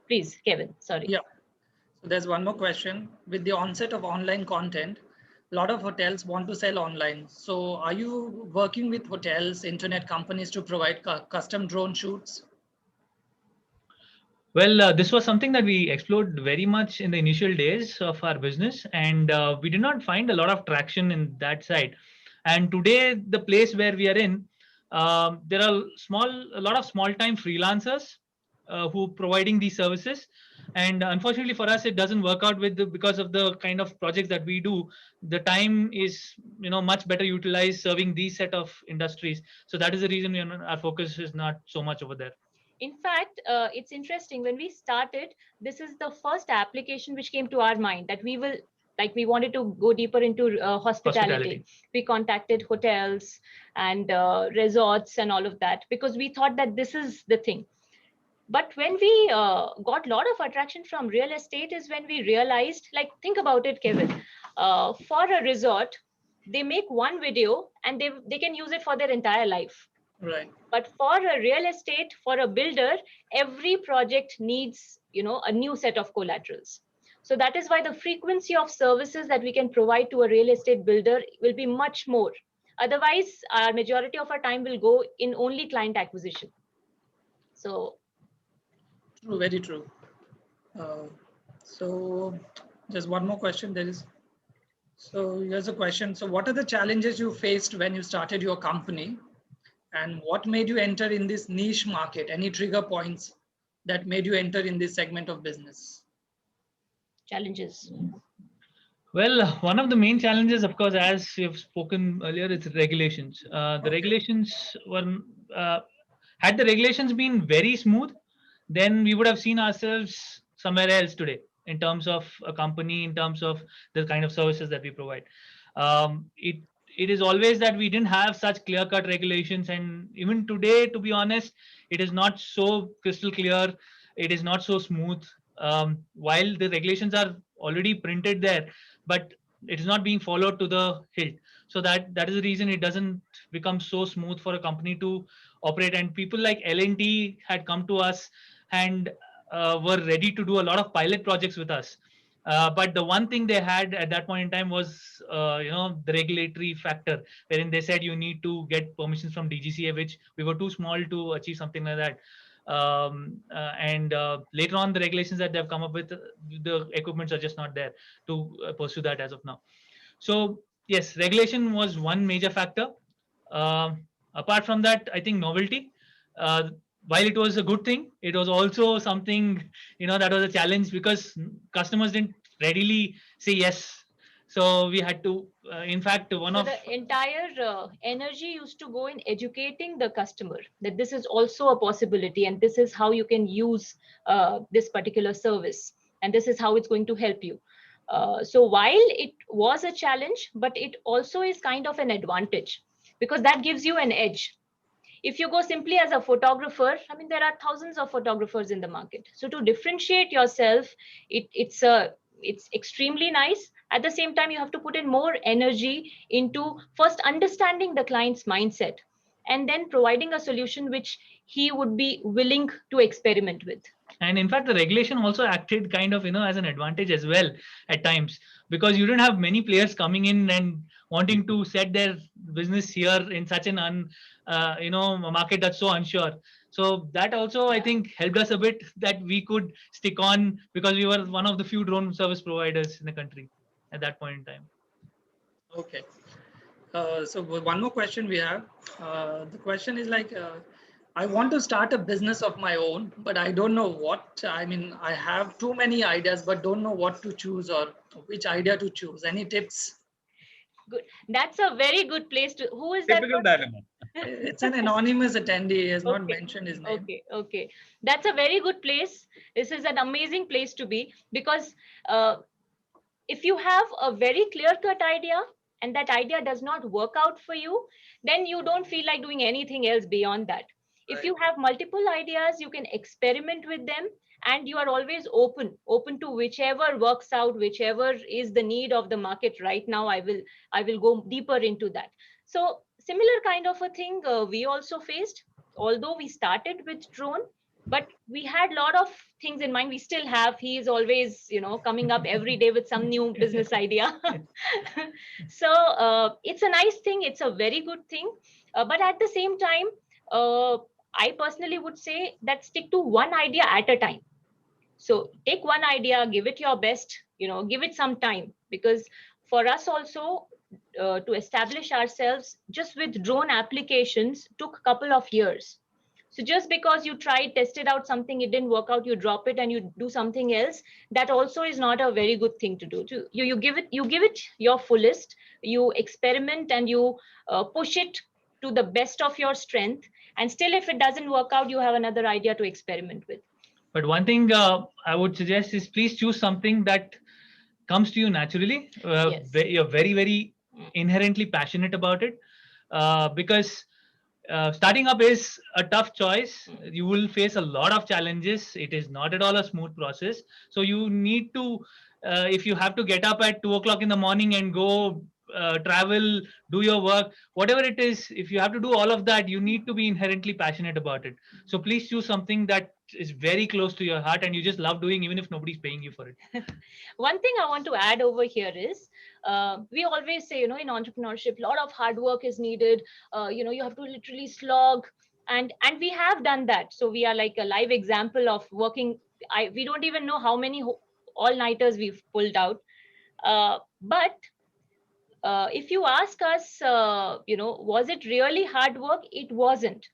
Please, Kevin, sorry. Yeah. So there's one more question. With the onset of online content, a lot of hotels want to sell online. So are you working with hotels, internet companies to provide custom drone shoots? Well, this was something that we explored very much in the initial days of our business, and we did not find a lot of traction in that side. And today, the place where we are in, there are a lot of small-time freelancers who providing these services. And unfortunately for us, it doesn't work out because of the kind of projects that we do. The time is much better utilized serving these set of industries. So that is the reason our focus is not so much over there. In fact, it's interesting. When we started, this is the first application which came to our mind, that we wanted to go deeper into hospitality. We contacted hotels and resorts and all of that, because we thought that this is the thing. But when we got a lot of attraction from real estate is when we realized, think about it, Kevin, for a resort, they make one video and they can use it for their entire life. Right. But for a real estate, for a builder, every project needs, a new set of collaterals. So that is why the frequency of services that we can provide to a real estate builder will be much more. Otherwise, our majority of our time will go in only client acquisition. So. True, very true. So just one more question. So here's a question. So what are the challenges you faced when you started your company? And what made you enter in this niche market? Any trigger points that made you enter in this segment of business? Challenges. Well, one of the main challenges, of course, as you've spoken earlier, is regulations. The Okay. regulations were, uh, had the regulations been very smooth, then we would have seen ourselves somewhere else today in terms of a company, in terms of the kind of services that we provide. It is always that we didn't have such clear-cut regulations, and even today, to be honest, it is not so crystal clear. It is not so smooth. While the regulations are already printed there, but it is not being followed to the hilt. So that is the reason it doesn't become so smooth for a company to operate. And people like L&T had come to us and were ready to do a lot of pilot projects with us. But the one thing they had at that point in time was, the regulatory factor, wherein they said you need to get permissions from DGCA, which we were too small to achieve something like that. And later on, the regulations that they've come up with, the equipments are just not there to pursue that as of now. So yes, regulation was one major factor. Apart from that, I think novelty. While it was a good thing, it was also something, that was a challenge, because customers didn't readily say yes. So we had to, in fact, So the entire energy used to go in educating the customer that this is also a possibility and this is how you can use this particular service and this is how it's going to help you. So while it was a challenge, but it also is kind of an advantage because that gives you an edge. If you go simply as a photographer, I mean, there are thousands of photographers in the market. So to differentiate yourself, it's extremely nice. At the same time, you have to put in more energy into first understanding the client's mindset and then providing a solution which he would be willing to experiment with. And in fact, the regulation also acted kind of, as an advantage as well at times, because you didn't have many players coming in and wanting to set their business here in such an a market that's so unsure. So that also, I think, helped us a bit that we could stick on because we were one of the few drone service providers in the country at that point in time. Okay. So one more question we have. The question is like, I want to start a business of my own, but I don't know what. I mean, I have too many ideas, but don't know what to choose or which idea to choose. Any tips? Good. That's a very good place to. Who is Typical that? dilemma. It's an anonymous attendee. He has not Okay. mentioned his name. Okay. That's a very good place. This is an amazing place to be because if you have a very clear-cut idea and that idea does not work out for you, then you don't feel like doing anything else beyond that. If you have multiple ideas, you can experiment with them and you are always open to whichever works out, whichever is the need of the market right now. I will go deeper into that. So similar kind of a thing we also faced, although we started with drone, but we had a lot of things in mind. We still have. He is always coming up every day with some new business idea. So it's a nice thing, it's a very good thing, but at the same time I personally would say that stick to one idea at a time. So take one idea, give it your best, give it some time, because for us also to establish ourselves just with drone applications took a couple of years. So just because you tried, tested out something, it didn't work out, you drop it and you do something else, that also is not a very good thing to do. You give it your fullest, you experiment and you push it to the best of your strength. And still, if it doesn't work out, you have another idea to experiment with. But one thing I would suggest is please choose something that comes to you naturally. Yes. You're very, very inherently passionate about it, because starting up is a tough choice. You will face a lot of challenges. It is not at all a smooth process. So you need to, if you have to get up at 2 o'clock in the morning and go travel, do your work, whatever it is, if you have to do all of that, you need to be inherently passionate about it. So please choose something that is very close to your heart and you just love doing, even if nobody's paying you for it. One thing I want to add over here is we always say, in entrepreneurship, a lot of hard work is needed. You have to literally slog, and we have done that. So we are like a live example of working. We don't even know how many all-nighters we've pulled out. But if you ask us, was it really hard work? It wasn't,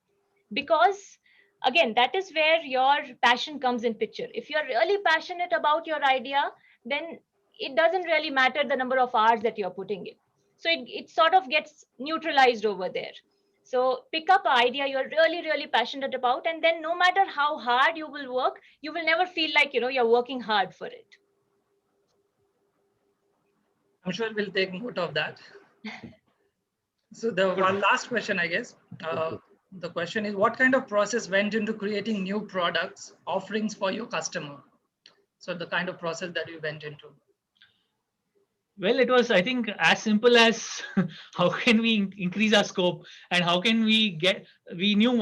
because again, that is where your passion comes in picture. If you're really passionate about your idea, then it doesn't really matter the number of hours that you're putting in. So it sort of gets neutralized over there. So pick up an idea you're really, really passionate about, and then no matter how hard you will work, you will never feel like, you're working hard for it. I'm sure we'll take note of that. So the one last question, I guess. The question is, what kind of process went into creating new products, offerings for your customer? So the kind of process that you went into. Well, it was, I think, as simple as how can we increase our scope, and how can we we knew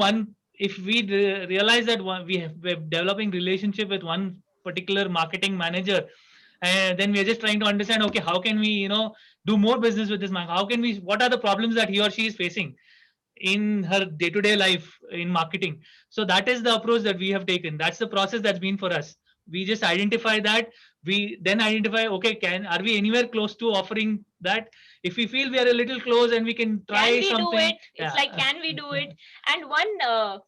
if we realize that we're developing relationship with one particular marketing manager, and then we're just trying to understand, okay, how can we, do more business with this man? What are the problems that he or she is facing in her day-to-day life in marketing? So that is the approach that we have taken. That's the process that's been for us. We just identify that. We then identify, okay, are we anywhere close to offering that? If we feel we are a little close and we can try something. Do it? It's like, can we do it? And one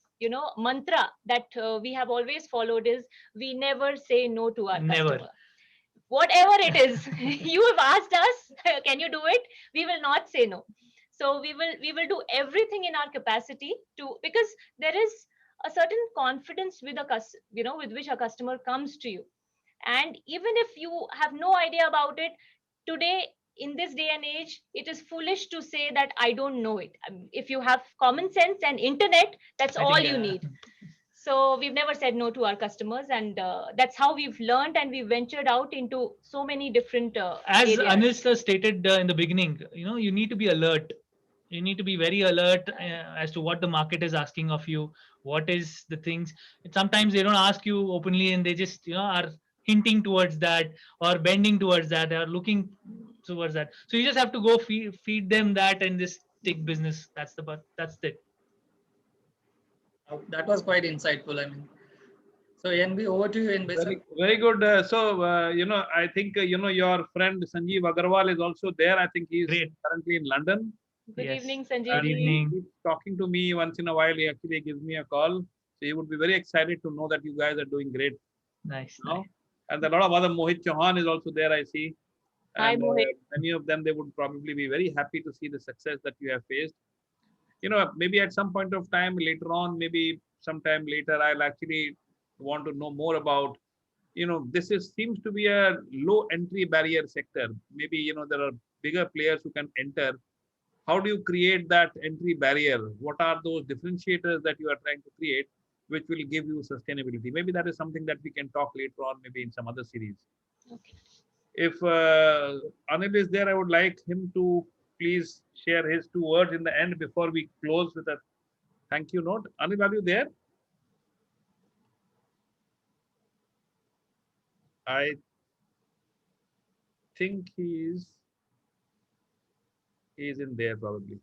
mantra that we have always followed is, we never say no to our customer. Whatever it is, you have asked us, can you do it? We will not say no. So we will do everything in our capacity because there is a certain confidence with with which a customer comes to you. And even if you have no idea about it, today, in this day and age, it is foolish to say that I don't know it. If you have common sense and internet, that's all you need. So we've never said no to our customers, and that's how we've learned, and we've ventured out into so many different as areas. Anil sir stated in the beginning, you need to be alert. You need to be very alert as to what the market is asking of you. What is the things? Sometimes they don't ask you openly, and they just are hinting towards that, or bending towards that, or looking towards that. So you just have to go feed them that, and just take business. That's it. That was quite insightful. I mean, so NB, over to you, NB. Very good. I think your friend Sanjeev Agarwal is also there. I think he's currently in London. Good evening, Sanjeev. Good evening. He's talking to me once in a while. He actually gives me a call. So he would be very excited to know that you guys are doing great. Nice. And a lot of other, Mohit Chauhan is also there, I see. Hi, Mohit. Many of them, they would probably be very happy to see the success that you have faced. Maybe at some point of time later on, maybe sometime later, I'll actually want to know more about, this seems to be a low entry barrier sector. Maybe, there are bigger players who can enter. How do you create that entry barrier? What are those differentiators that you are trying to create, which will give you sustainability? Maybe that is something that we can talk later on, maybe in some other series. Okay. If Anil is there, I would like him to please share his 2 words in the end before we close with a thank you note. Anil, are you there? I think he's in there probably.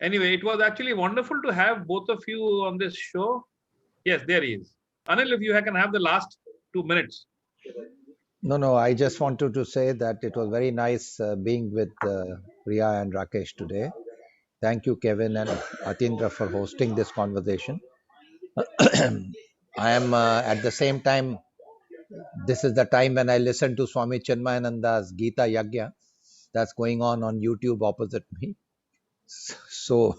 Anyway, it was actually wonderful to have both of you on this show. Yes, there he is. Anil, if you can have the last 2 minutes. No, I just wanted to say that it was very nice being with Priya and Rakesh today. Thank you, Kevin and Atindra, for hosting this conversation. I am at the same time, this is the time when I listen to Swami Chinmayananda's Gita Yagya that's going on YouTube opposite me. So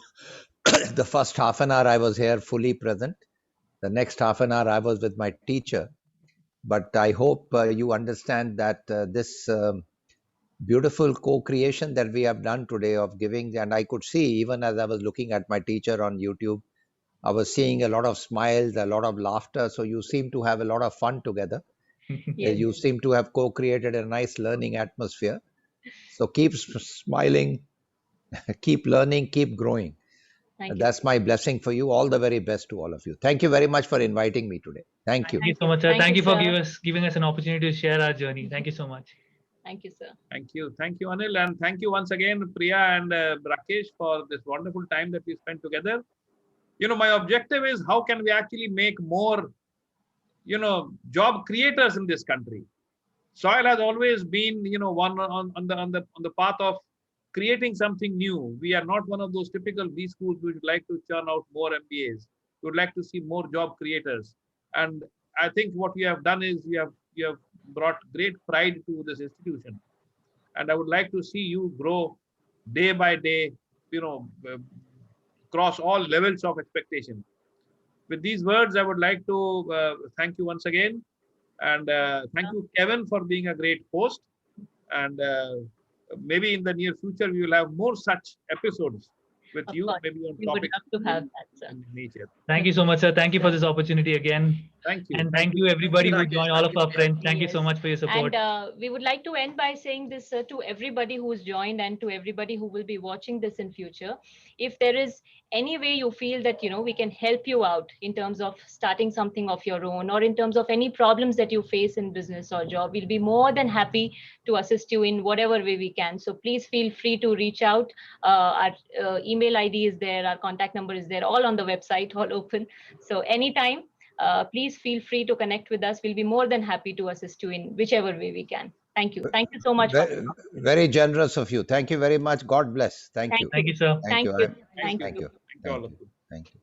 the first half an hour I was here fully present. The next half an hour I was with my teacher. But I hope you understand that this beautiful co-creation that we have done today of giving, and I could see even as I was looking at my teacher on YouTube, I was seeing a lot of smiles, a lot of laughter. So you seem to have a lot of fun together. Yes. You seem to have co-created a nice learning atmosphere. So keep smiling, keep learning, keep growing. Thank you. That's my blessing for you. All the very best to all of you. Thank you very much for inviting me today. Thank you. Thank you so much, sir. Thank you for sir. giving us an opportunity to share our journey. Thank you so much. Thank you, sir. Thank you, Anil, and thank you once again, Priya and Rakesh, for this wonderful time that we spent together. My objective is how can we actually make more, job creators in this country. Soil has always been, one on the path of creating something new. We are not one of those typical B schools which would like to churn out more MBAs. We would like to see more job creators. And I think what you have done is you have brought great pride to this institution. And I would like to see you grow day by day, cross all levels of expectation. With these words, I would like to thank you once again. And thank you, Kevin, for being a great host. And maybe in the near future, we will have more such episodes with Of you, course, maybe on we would topics love to have that, sir. in nature. Thank you so much, sir. Thank you for this opportunity again. Thank you. And thank you everybody who Rakesh. joined, all of Thank you, our Priya. friends. Thank you so Yes. much for your support. And we would like to end by saying this to everybody who's joined and to everybody who will be watching this in future. If there is any way you feel that we can help you out in terms of starting something of your own, or in terms of any problems that you face in business or job, we'll be more than happy to assist you in whatever way we can. So please feel free to reach out. Our email ID is there, our contact number is there, all on the website, all open. So anytime, please feel free to connect with us. We'll be more than happy to assist you in whichever way we can. Thank you. Thank you so much. Very, very generous of you. Thank you very much. God bless. Thank you. Thank you, sir. Thank you. Thank you. I'm- Thank Thank you. you. Thank you all of you. Thank you.